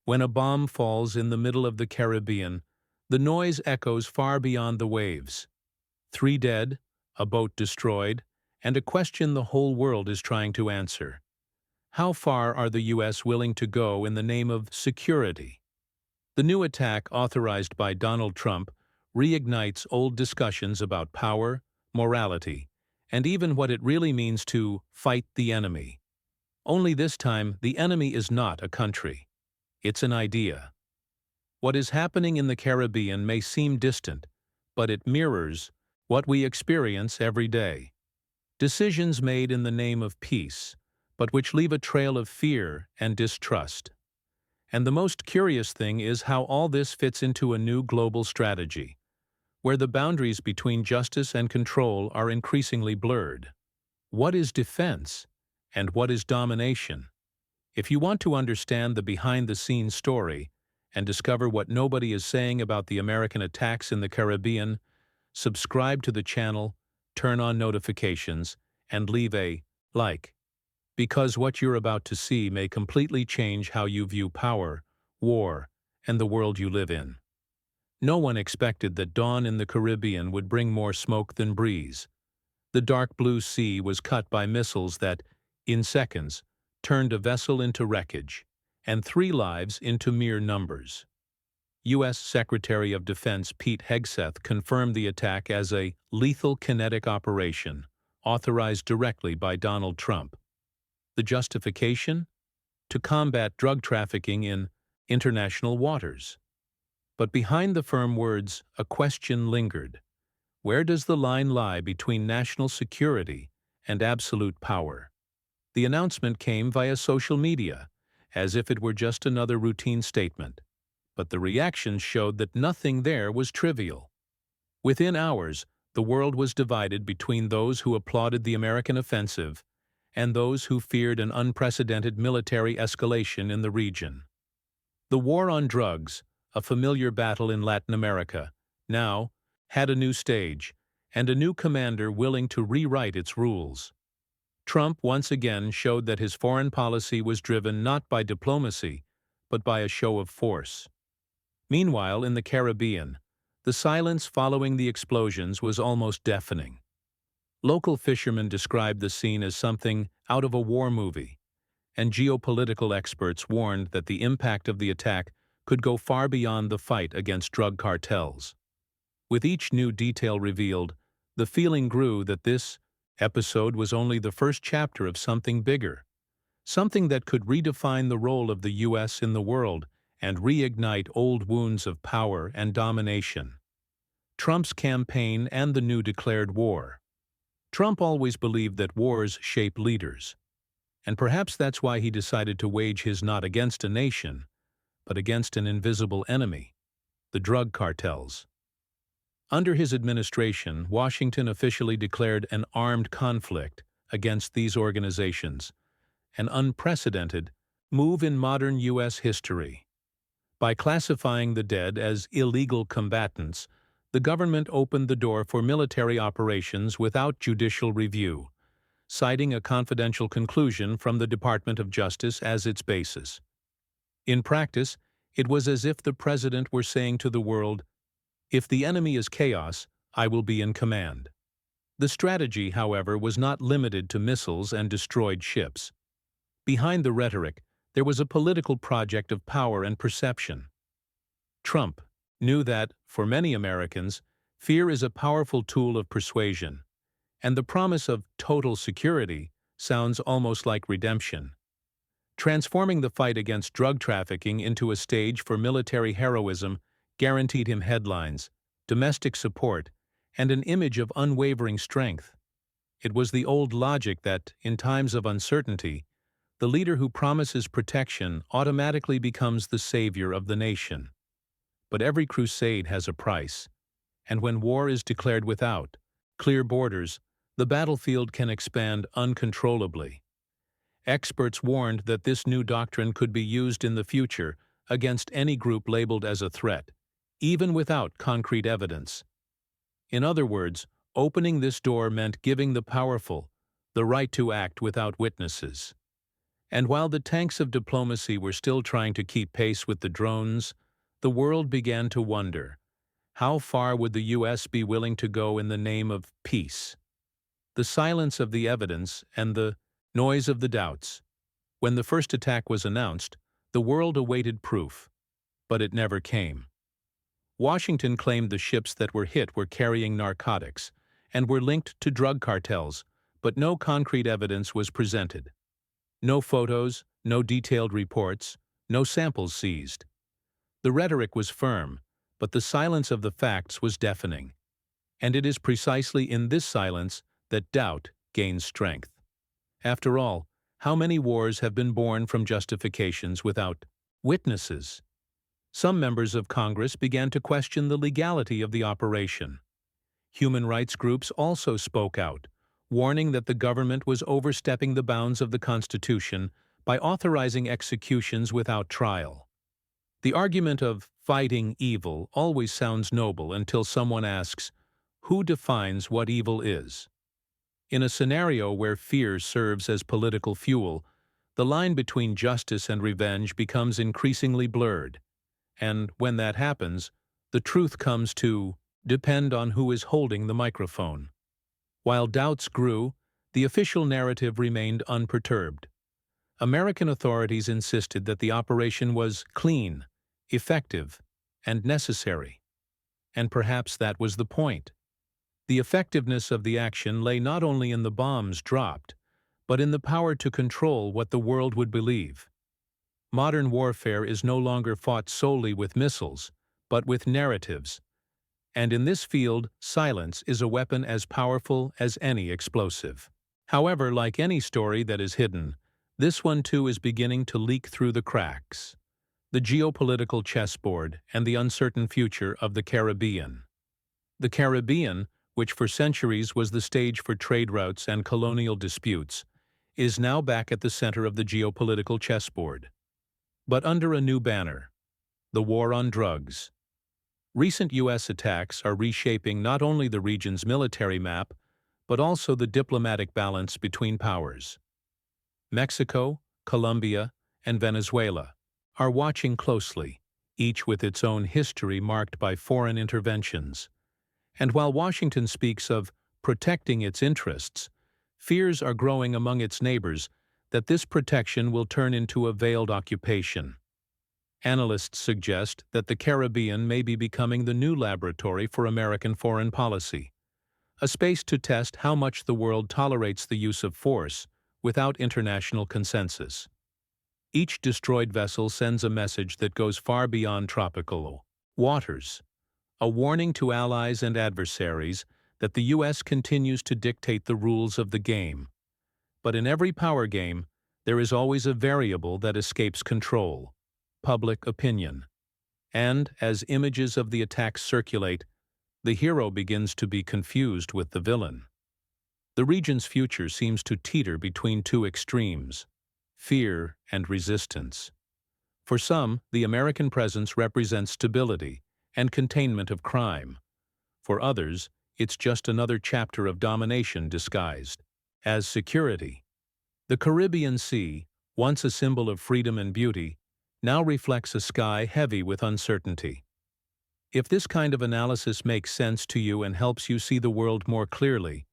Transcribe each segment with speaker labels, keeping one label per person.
Speaker 1: When a bomb falls in the middle of the Caribbean, the noise echoes far beyond the waves. 3 dead, a boat destroyed, and a question the whole world is trying to answer. How far are the U.S. willing to go in the name of security? The new attack authorized by Donald Trump reignites old discussions about power, morality, and even what it really means to fight the enemy. Only this time, the enemy is not a country. It's an idea. What is happening in the Caribbean may seem distant, but it mirrors what we experience every day. Decisions made in the name of peace, but which leave a trail of fear and distrust. And the most curious thing is how all this fits into a new global strategy, where the boundaries between justice and control are increasingly blurred. What is defense, and what is domination? If you want to understand the behind-the-scenes story and discover what nobody is saying about the American attacks in the Caribbean, subscribe to the channel, turn on notifications, and leave a like. Because what you're about to see may completely change how you view power, war, and the world you live in. No one expected that dawn in the Caribbean would bring more smoke than breeze. The dark blue sea was cut by missiles that, in seconds, turned a vessel into wreckage, and 3 lives into mere numbers. U.S. Secretary of Defense Pete Hegseth confirmed the attack as a lethal kinetic operation, authorized directly by Donald Trump. The justification? To combat drug trafficking in international waters. But behind the firm words, a question lingered. Where does the line lie between national security and absolute power? The announcement came via social media, as if it were just another routine statement. But the reactions showed that nothing there was trivial. Within hours, the world was divided between those who applauded the American offensive and those who feared an unprecedented military escalation in the region. The war on drugs, a familiar battle in Latin America, now had a new stage and a new commander willing to rewrite its rules. Trump once again showed that his foreign policy was driven not by diplomacy, but by a show of force. Meanwhile, in the Caribbean, the silence following the explosions was almost deafening. Local fishermen described the scene as something out of a war movie, and geopolitical experts warned that the impact of the attack could go far beyond the fight against drug cartels. With each new detail revealed, the feeling grew that this episode was only the first chapter of something bigger, something that could redefine the role of the U.S. in the world and reignite old wounds of power and domination. Trump's campaign and the new declared war. Trump always believed that wars shape leaders, and perhaps that's why he decided to wage his not against a nation, but against an invisible enemy, the drug cartels. Under his administration, Washington officially declared an armed conflict against these organizations, an unprecedented move in modern U.S. history. By classifying the dead as illegal combatants, the government opened the door for military operations without judicial review, citing a confidential conclusion from the Department of Justice as its basis. In practice, it was as if the president were saying to the world, "If the enemy is chaos, I will be in command." The strategy, however, was not limited to missiles and destroyed ships. Behind the rhetoric, there was a political project of power and perception. Trump knew that, for many Americans, fear is a powerful tool of persuasion, and the promise of total security sounds almost like redemption. Transforming the fight against drug trafficking into a stage for military heroism guaranteed him headlines, domestic support, and an image of unwavering strength. It was the old logic that, in times of uncertainty, the leader who promises protection automatically becomes the savior of the nation. But every crusade has a price, and when war is declared without clear borders, the battlefield can expand uncontrollably. Experts warned that this new doctrine could be used in the future against any group labeled as a threat, even without concrete evidence. In other words, opening this door meant giving the powerful the right to act without witnesses. And while the tanks of diplomacy were still trying to keep pace with the drones, the world began to wonder, how far would the US be willing to go in the name of peace? The silence of the evidence and the noise of the doubts. When the first attack was announced, the world awaited proof, but it never came. Washington claimed the ships that were hit were carrying narcotics and were linked to drug cartels, but no concrete evidence was presented. No photos, no detailed reports, no samples seized. The rhetoric was firm, but the silence of the facts was deafening. And it is precisely in this silence that doubt gains strength. After all, how many wars have been born from justifications without witnesses? Some members of Congress began to question the legality of the operation. Human rights groups also spoke out, warning that the government was overstepping the bounds of the Constitution by authorizing executions without trial. The argument of fighting evil always sounds noble until someone asks, who defines what evil is? In a scenario where fear serves as political fuel, the line between justice and revenge becomes increasingly blurred. And when that happens, the truth comes to depend on who is holding the microphone. While doubts grew, the official narrative remained unperturbed. American authorities insisted that the operation was clean, effective, and necessary. And perhaps that was the point. The effectiveness of the action lay not only in the bombs dropped, but in the power to control what the world would believe. Modern warfare is no longer fought solely with missiles, but with narratives. And in this field, silence is a weapon as powerful as any explosive. However, like any story that is hidden, this one too is beginning to leak through the cracks. The geopolitical chessboard and the uncertain future of the Caribbean. The Caribbean, which for centuries was the stage for trade routes and colonial disputes, is now back at the center of the geopolitical chessboard. But under a new banner: the war on drugs. Recent U.S. attacks are reshaping not only the region's military map, but also the diplomatic balance between powers. Mexico, Colombia, and Venezuela are watching closely, each with its own history marked by foreign interventions. And while Washington speaks of protecting its interests, fears are growing among its neighbors that this protection will turn into a veiled occupation. Analysts suggest that the Caribbean may be becoming the new laboratory for American foreign policy, a space to test how much the world tolerates the use of force without international consensus. Each destroyed vessel sends a message that goes far beyond tropical waters, a warning to allies and adversaries that the U.S. continues to dictate the rules of the game. But in every power game, there is always a variable that escapes control: public opinion. And as images of the attacks circulate, the hero begins to be confused with the villain. The region's future seems to teeter between two extremes: fear and resistance. For some, the American presence represents stability and containment of crime. For others, it's just another chapter of domination disguised as security. The Caribbean Sea, once a symbol of freedom and beauty, now reflects a sky heavy with uncertainty. If this kind of analysis makes sense to you and helps you see the world more clearly,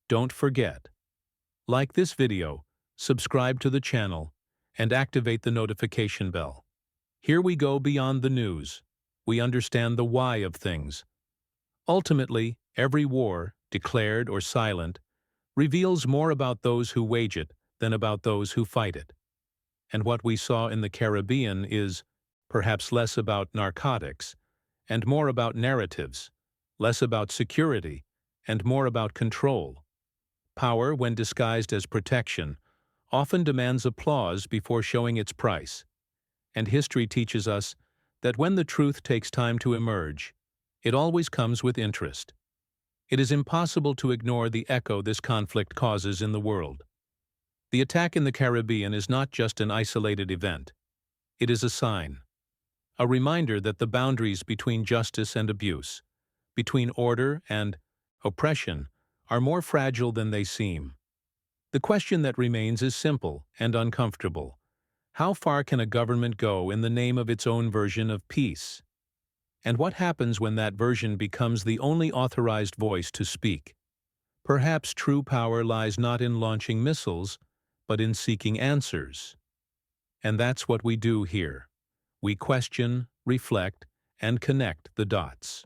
Speaker 1: don't forget: like this video, subscribe to the channel, and activate the notification bell. Here we go beyond the news. We understand the why of things. Ultimately, every war, declared or silent, reveals more about those who wage it than about those who fight it. And what we saw in the Caribbean is perhaps less about narcotics and more about narratives, less about security and more about control. Power, when disguised as protection, often demands applause before showing its price. And history teaches us that when the truth takes time to emerge, it always comes with interest. It is impossible to ignore the echo this conflict causes in the world. The attack in the Caribbean is not just an isolated event. It is a sign, a reminder that the boundaries between justice and abuse, between order and oppression, are more fragile than they seem. The question that remains is simple and uncomfortable. How far can a government go in the name of its own version of peace? And what happens when that version becomes the only authorized voice to speak? Perhaps true power lies not in launching missiles, but in seeking answers. And that's what we do here. We question, reflect, and connect the dots.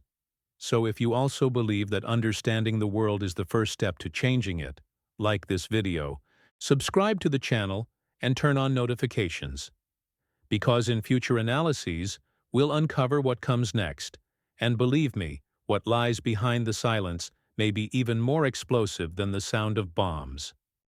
Speaker 1: So if you also believe that understanding the world is the first step to changing it, like this video, subscribe to the channel and turn on notifications. Because in future analyses, we'll uncover what comes next. And believe me, what lies behind the silence may be even more explosive than the sound of bombs.